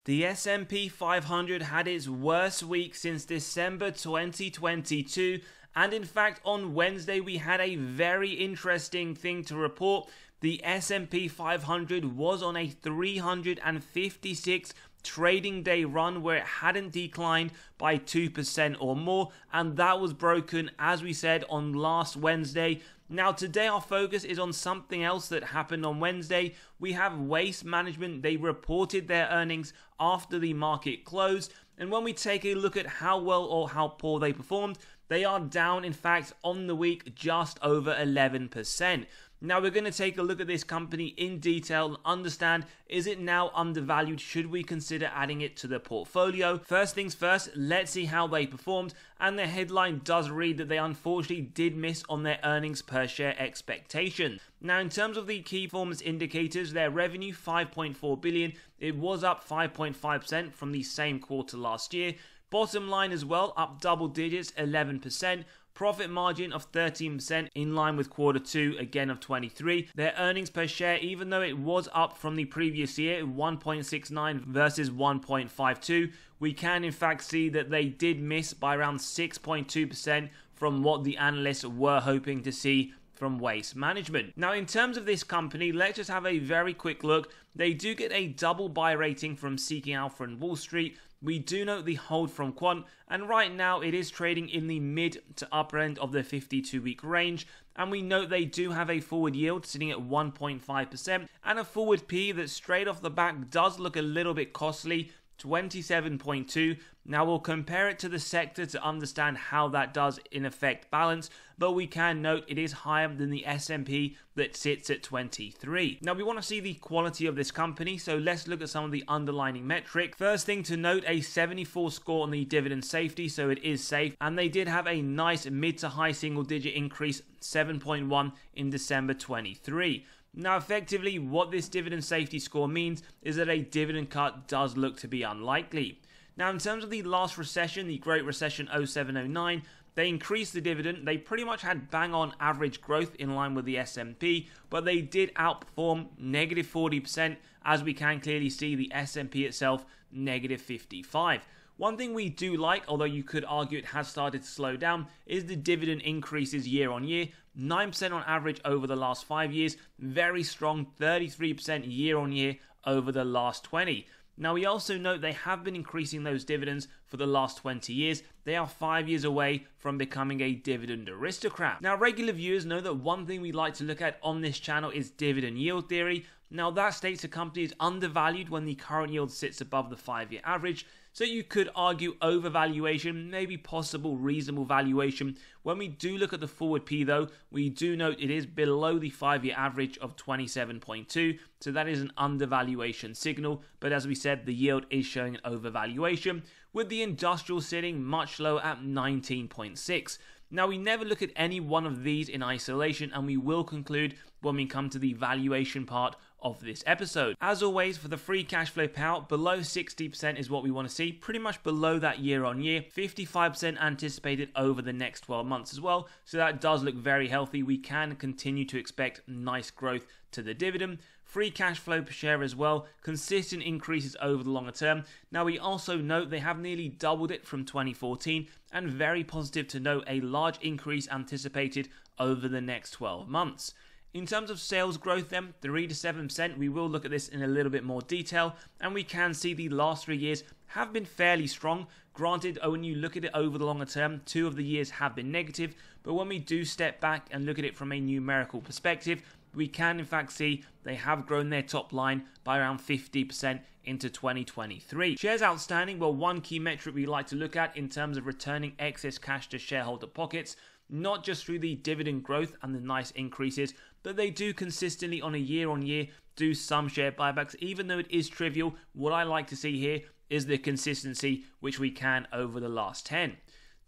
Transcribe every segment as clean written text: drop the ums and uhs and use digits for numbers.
The S&P 500 had its worst week since December 2022, and in fact on Wednesday we had a very interesting thing to report. The S&P 500 was on a 356 trading day run where it hadn't declined by 2% or more, and that was broken, as we said, on last Wednesday. Now today our focus is on something else that happened on Wednesday. We have Waste Management. They reported their earnings after the market closed, and when we take a look at how well or how poor they performed, they are down, in fact, on the week just over 11%. Now we're going to take a look at this company in detail and understand, is it now undervalued? Should we consider adding it to the portfolio? First things first, let's see how they performed, and the headline does read that they unfortunately did miss on their earnings per share expectation. Now in terms of the key performance indicators, their revenue 5.4 billion, it was up 5.5% from the same quarter last year. Bottom line as well, up double digits, 11%. Profit margin of 13% in line with quarter 2 again of 23. Their earnings per share, even though it was up from the previous year, 1.69 versus 1.52, we can in fact see that they did miss by around 6.2% from what the analysts were hoping to see from Waste Management. Now in terms of this company, let's just have a very quick look. They do get a double buy rating from Seeking Alpha and Wall Street. We do note the hold from Quant, and right now it is trading in the mid to upper end of the 52-week range, and we note they do have a forward yield sitting at 1.5% and a forward P that straight off the back does look a little bit costly, 27.2. Now we'll compare it to the sector to understand how that does in effect balance, but we can note it is higher than the S&P that sits at 23. Now we want to see the quality of this company, so let's look at some of the underlying metrics. First thing to note, a 74 score on the dividend safety, so it is safe, and they did have a nice mid to high single digit increase, 7.1 in December 23. Now effectively what this dividend safety score means is that a dividend cut does look to be unlikely. Now in terms of the last recession, the Great Recession 07-09, they increased the dividend. They pretty much had bang on average growth in line with the S&P, but they did outperform negative 40%, as we can clearly see the S&P itself negative 55. One thing we do like, although you could argue it has started to slow down, is the dividend increases year on year. 9% on average over the last 5 years, very strong 33% year on year over the last 20. Now we also note they have been increasing those dividends for the last 20 years. They are 5 years away from becoming a dividend aristocrat. Now regular viewers know that one thing we like to look at on this channel is dividend yield theory. Now that states a company is undervalued when the current yield sits above the 5-year average. So you could argue overvaluation, maybe possible reasonable valuation. When we do look at the forward P though, we do note it is below the 5-year average of 27.2. So that is an undervaluation signal. But as we said, the yield is showing an overvaluation, with the industrial sitting much lower at 19.6. Now we never look at any one of these in isolation, and we will conclude when we come to the valuation part of this episode. As always, for the free cash flow payout, below 60% is what we want to see, pretty much below that year on year, 55% anticipated over the next 12 months as well, so that does look very healthy. We can continue to expect nice growth to the dividend. Free cash flow per share as well, consistent increases over the longer term. Now we also note they have nearly doubled it from 2014, and very positive to note a large increase anticipated over the next 12 months. In terms of sales growth then, 3 to 7%, we will look at this in a little bit more detail, and we can see the last 3 years have been fairly strong. Granted, when you look at it over the longer term, 2 of the years have been negative, but when we do step back and look at it from a numerical perspective, we can in fact see they have grown their top line by around 50% into 2023. Shares outstanding, well, one key metric we like to look at in terms of returning excess cash to shareholder pockets, not just through the dividend growth and the nice increases, but they do consistently on a year on year do some share buybacks. Even though it is trivial, what I like to see here is the consistency which we can over the last 10.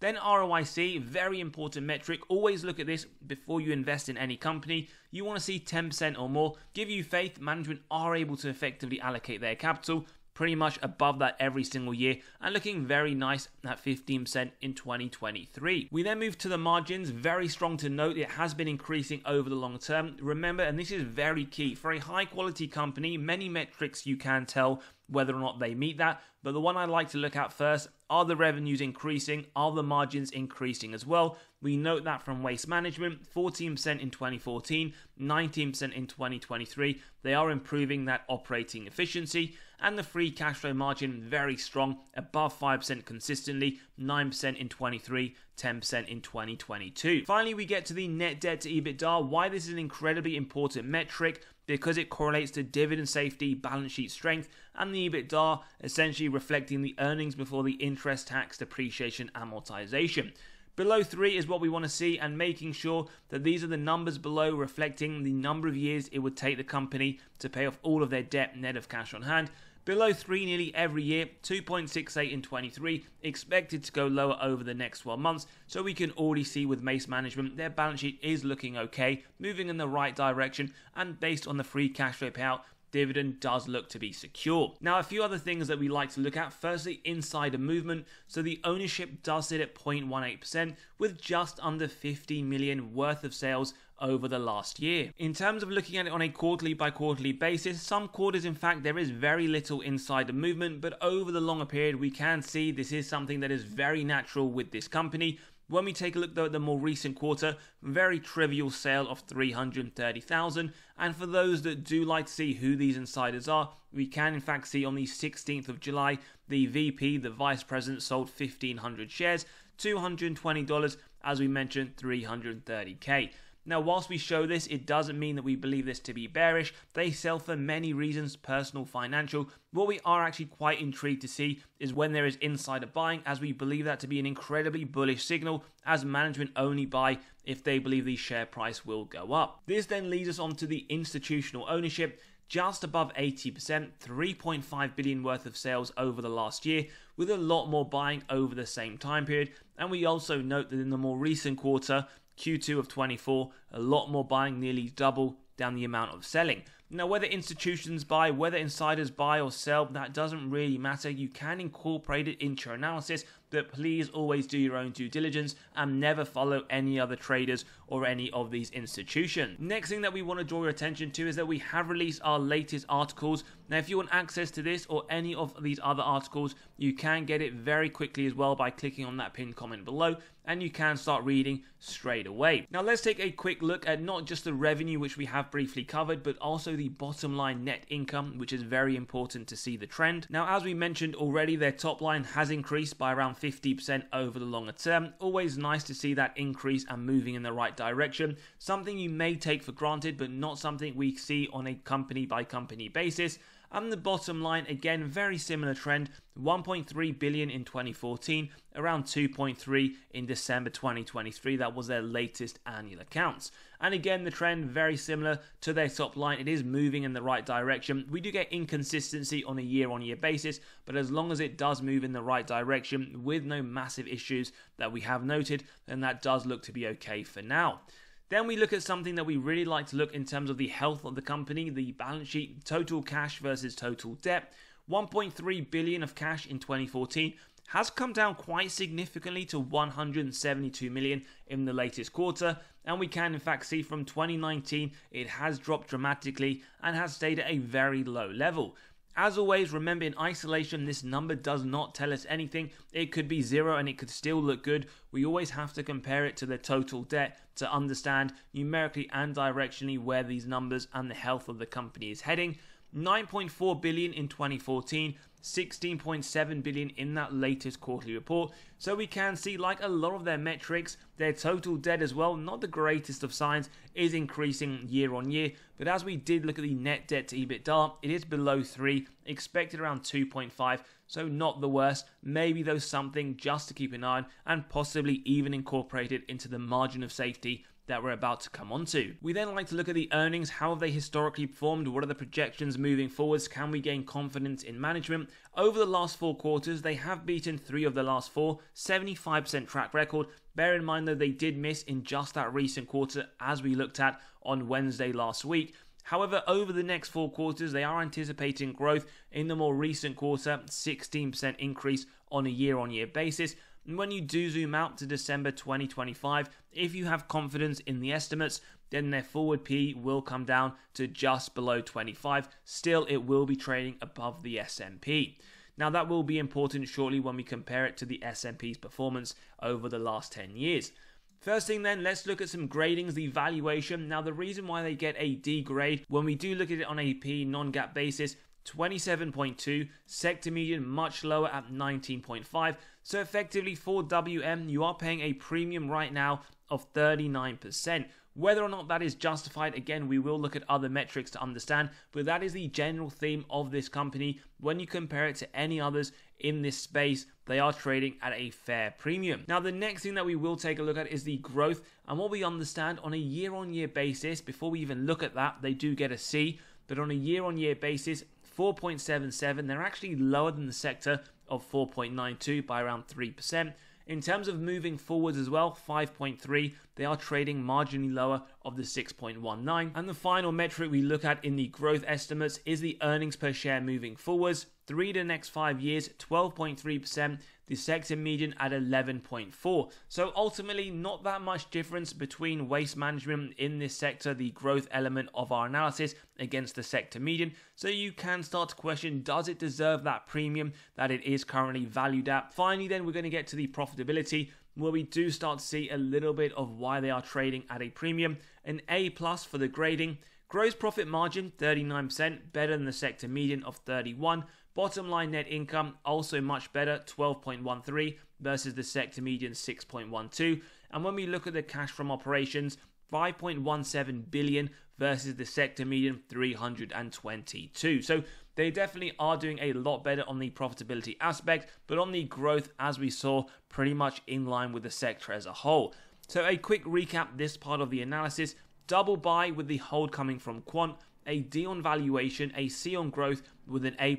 Then ROIC, very important metric. Always look at this before you invest in any company. You want to see 10% or more. Give you faith management are able to effectively allocate their capital. pretty much above that every single year and looking very nice at 15% in 2023. We then move to the margins. Very strong to note, it has been increasing over the long term. Remember, and this is very key, for a high quality company, many metrics you can tell whether or not they meet that, but the one I like to look at first, are the revenues increasing? Are the margins increasing as well? We note that from Waste Management, 14% in 2014, 19% in 2023. They are improving that operating efficiency, and the free cash flow margin very strong, above 5% consistently, 9% in 23, 10% in 2022. Finally, we get to the net debt to EBITDA. Why this is an incredibly important metric, because it correlates to dividend safety, balance sheet strength, and the EBITDA essentially reflecting the earnings before the interest, tax, depreciation, amortization. Below 3 is what we want to see, and making sure that these are the numbers below reflecting the number of years it would take the company to pay off all of their debt net of cash on hand. Below 3 nearly every year, 2.68 in 23, expected to go lower over the next 12 months, so we can already see with Waste Management their balance sheet is looking okay, moving in the right direction, and based on the free cash flow payout, dividend does look to be secure. Now, a few other things that we like to look at. Firstly, insider movement. So the ownership does sit at 0.18% with just under 50 million worth of sales over the last year. In terms of looking at it on a quarterly by quarterly basis, some quarters in fact there is very little insider movement, but over the longer period we can see this is something that is very natural with this company. When we take a look though at the more recent quarter, very trivial sale of 330,000, and for those that do like to see who these insiders are, we can in fact see on the 16th of July, the VP, the Vice President, sold 1,500 shares, $220, as we mentioned, 330k. Now, whilst we show this, it doesn't mean that we believe this to be bearish. They sell for many reasons, personal, financial. What we are actually quite intrigued to see is when there is insider buying, as we believe that to be an incredibly bullish signal, as management only buy if they believe the share price will go up. This then leads us on to the institutional ownership, just above 80%, 3.5 billion worth of sales over the last year, with a lot more buying over the same time period. And we also note that in the more recent quarter, Q2 of 24, a lot more buying, nearly double down the amount of selling. Now, whether institutions buy, whether insiders buy or sell, that doesn't really matter. You can incorporate it into your analysis, but please always do your own due diligence and never follow any other traders or any of these institutions. Next thing that we want to draw your attention to is that we have released our latest articles. Now, if you want access to this or any of these other articles, you can get it very quickly as well by clicking on that pinned comment below, and you can start reading straight away. Now, let's take a quick look at not just the revenue, which we have briefly covered, but also the bottom line net income, which is very important to see the trend. Now, as we mentioned already, their top line has increased by around 50% over the longer term. Always nice to see that increase and moving in the right direction. Something you may take for granted, but not something we see on a company by company basis. And the bottom line, again, very similar trend, 1.3 billion in 2014, around 2.3 in December 2023. That was their latest annual accounts. And again, the trend very similar to their top line. It is moving in the right direction. We do get inconsistency on a year-on-year basis, but as long as it does move in the right direction with no massive issues that we have noted, then that does look to be okay for now. Then we look at something that we really like to look in terms of the health of the company, the balance sheet, total cash versus total debt. 1.3 billion of cash in 2014 has come down quite significantly to 172 million in the latest quarter, and we can in fact see from 2019 it has dropped dramatically and has stayed at a very low level. As always, remember, in isolation, this number does not tell us anything. It could be zero and it could still look good. We always have to compare it to the total debt to understand numerically and directionally where these numbers and the health of the company is heading. 9.4 billion in 2014, 16.7 billion in that latest quarterly report. So we can see, like a lot of their metrics, their total debt as well, not the greatest of signs, is increasing year on year. But as we did look at the net debt to EBITDA, it is below 3, expected around 2.5, so not the worst. Maybe there's something just to keep an eye on and possibly even incorporate it into the margin of safety that we're about to come on to. We then like to look at the earnings. How have they historically performed? What are the projections moving forwards? Can we gain confidence in management? Over the last 4 quarters, they have beaten 3 of the last 4, 75% track record. Bear in mind though, they did miss in just that recent quarter as we looked at on Wednesday last week. However, over the next 4 quarters, they are anticipating growth. In the more recent quarter, 16% increase on a year-on-year basis. And when you do zoom out to December 2025, if you have confidence in the estimates, then their forward P will come down to just below 25. Still, it will be trading above the S&P. Now, that will be important shortly when we compare it to the S&P's performance over the last 10 years. First thing then, let's look at some gradings, the valuation. Now, the reason why they get a D grade, when we do look at it on a P non-GAAP basis, 27.2, sector median much lower at 19.5. So effectively for WM, you are paying a premium right now of 39%. Whether or not that is justified, again, we will look at other metrics to understand, but that is the general theme of this company. When you compare it to any others in this space, they are trading at a fair premium. Now, the next thing that we will take a look at is the growth, and what we understand on a year-on-year basis, before we even look at that, they do get a C, but on a year-on-year basis, 4.77, they're actually lower than the sector of 4.92 by around 3%. In terms of moving forwards as well, 5.3, they are trading marginally lower of the 6.19. And the final metric we look at in the growth estimates is the earnings per share moving forwards. 3 to the next 5 years, 12.3%, the sector median at 11.4. So ultimately, not that much difference between waste management in this sector, the growth element of our analysis, against the sector median. So you can start to question, does it deserve that premium that it is currently valued at? Finally, then we're going to get to the profitability, where we do start to see a little bit of why they are trading at a premium. An A+ for the grading. Gross profit margin, 39%, better than the sector median of 31%. Bottom line net income, also much better, 12.13 versus the sector median 6.12. And when we look at the cash from operations, 5.17 billion versus the sector median 322. So they definitely are doing a lot better on the profitability aspect, but on the growth, as we saw, pretty much in line with the sector as a whole. So a quick recap, this part of the analysis: double buy with the hold coming from quant, a D on valuation, a C on growth with an A+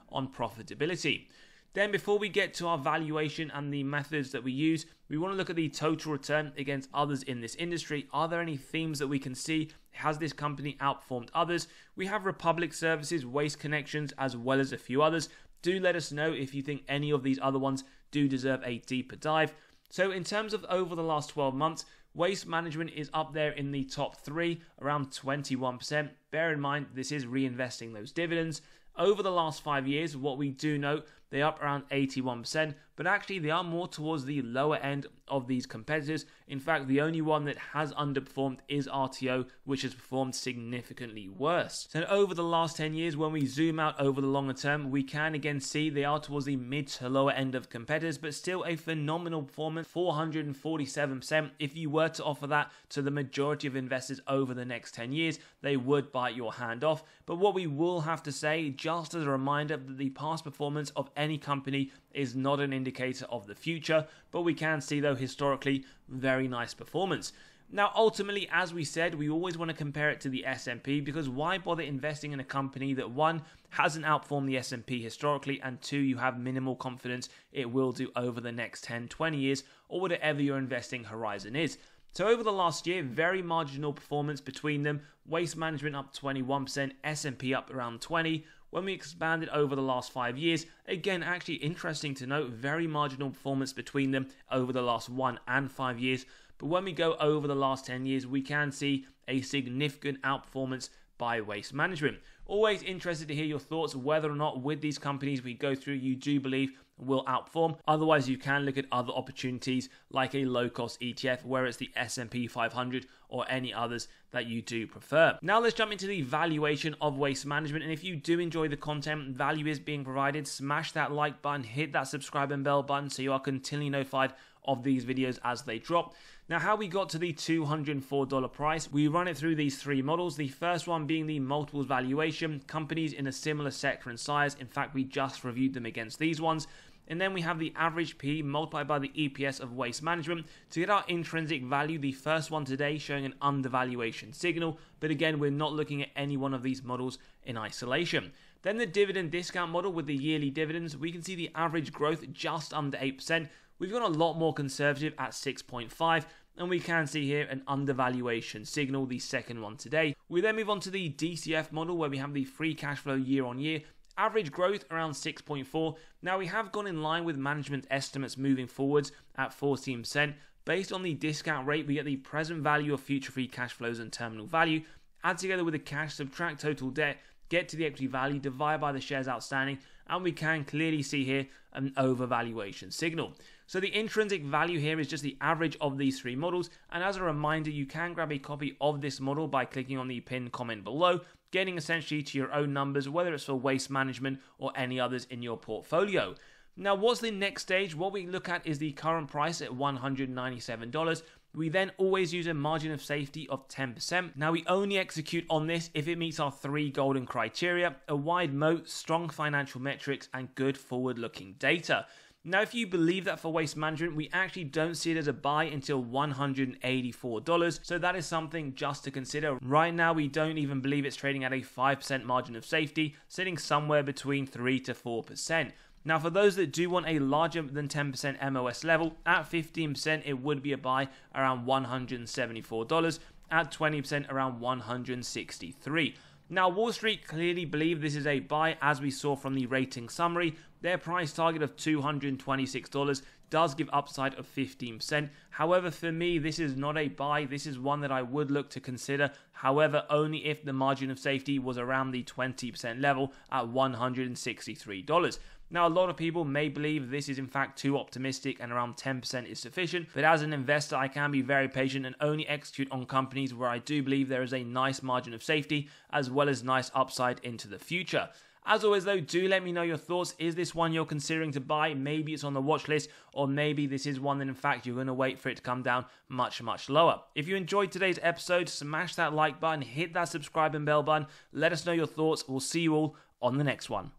on profitability. Then before we get to our valuation and the methods that we use, we want to look at the total return against others in this industry. Are there any themes that we can see? Has this company outperformed others? We have Republic Services, Waste Connections, as well as a few others. Do let us know if you think any of these other ones do deserve a deeper dive. So in terms of over the last 12 months, Waste Management is up there in the top 3, around 21%. Bear in mind, this is reinvesting those dividends. Over the last 5 years, what we do note, they're up around 81%, but actually they are more towards the lower end of these competitors. In fact, the only one that has underperformed is RTO, which has performed significantly worse. So over the last 10 years, when we zoom out over the longer term, we can again see they are towards the mid to lower end of competitors, but still a phenomenal performance, 447%. If you were to offer that to the majority of investors over the next 10 years, they would bite your hand off. But what we will have to say, just as a reminder, that the past performance of any company is not an indicator of the future, but we can see, though, historically, very nice performance. Now, ultimately, as we said, we always want to compare it to the S&P, because why bother investing in a company that, one, hasn't outperformed the S&P historically, and two, you have minimal confidence it will do over the next 10, 20 years, or whatever your investing horizon is. So over the last year, very marginal performance between them. Waste Management up 21%, S&P up around 20%. When we expanded over the last 5 years, again, actually interesting to note, very marginal performance between them over the last 1 and 5 years. But when we go over the last 10 years, we can see a significant outperformance by Waste Management. Always interested to hear your thoughts, whether or not with these companies we go through you do believe will outperform. Otherwise, you can look at other opportunities like a low-cost ETF, where it's the S&P 500 or any others that you do prefer. Now let's jump into the valuation of Waste Management. And if you do enjoy the content, value is being provided, smash that like button, hit that subscribe and bell button so you are continually notified of these videos as they drop. Now, how we got to the $204 price, we run it through these 3 models. The first one being the multiples valuation, companies in a similar sector and size. In fact, we just reviewed them against these ones. And then we have the average P multiplied by the EPS of Waste Management to get our intrinsic value. The first one today showing an undervaluation signal, but again, we're not looking at any one of these models in isolation. Then the dividend discount model with the yearly dividends, we can see the average growth just under 8%. We've gone a lot more conservative at 6.5. and we can see here an undervaluation signal, the second one today. We then move on to the DCF model, where we have the free cash flow year on year. Average growth around 6.4. Now we have gone in line with management estimates moving forwards at 14%. Based on the discount rate, we get the present value of future free cash flows and terminal value. Add together with the cash, subtract total debt, get to the equity value, divide by the shares outstanding, and we can clearly see here an overvaluation signal. So the intrinsic value here is just the average of these three models, and as a reminder, you can grab a copy of this model by clicking on the pinned comment below, getting essentially to your own numbers, whether it's for waste management or any others in your portfolio. Now, what's the next stage? What we look at is the current price at $197. We then always use a margin of safety of 10%. Now, we only execute on this if it meets our three golden criteria: a wide moat, strong financial metrics, and good forward-looking data. Now, if you believe that for waste management, we actually don't see it as a buy until $184. So that is something just to consider. Right now, we don't even believe it's trading at a 5% margin of safety, sitting somewhere between 3 to 4%. Now, for those that do want a larger than 10% MOS level, at 15% it would be a buy around $174, at 20% around $163. Now, Wall Street clearly believe this is a buy, as we saw from the rating summary. Their price target of $226 does give upside of 15%. However, for me, this is not a buy. This is one that I would look to consider. However, only if the margin of safety was around the 20% level at $163. Now, a lot of people may believe this is in fact too optimistic and around 10% is sufficient, but as an investor, I can be very patient and only execute on companies where I do believe there is a nice margin of safety as well as nice upside into the future. As always though, do let me know your thoughts. Is this one you're considering to buy? Maybe it's on the watch list, or maybe this is one that in fact you're going to wait for it to come down much lower. If you enjoyed today's episode, smash that like button, hit that subscribe and bell button. Let us know your thoughts. We'll see you all on the next one.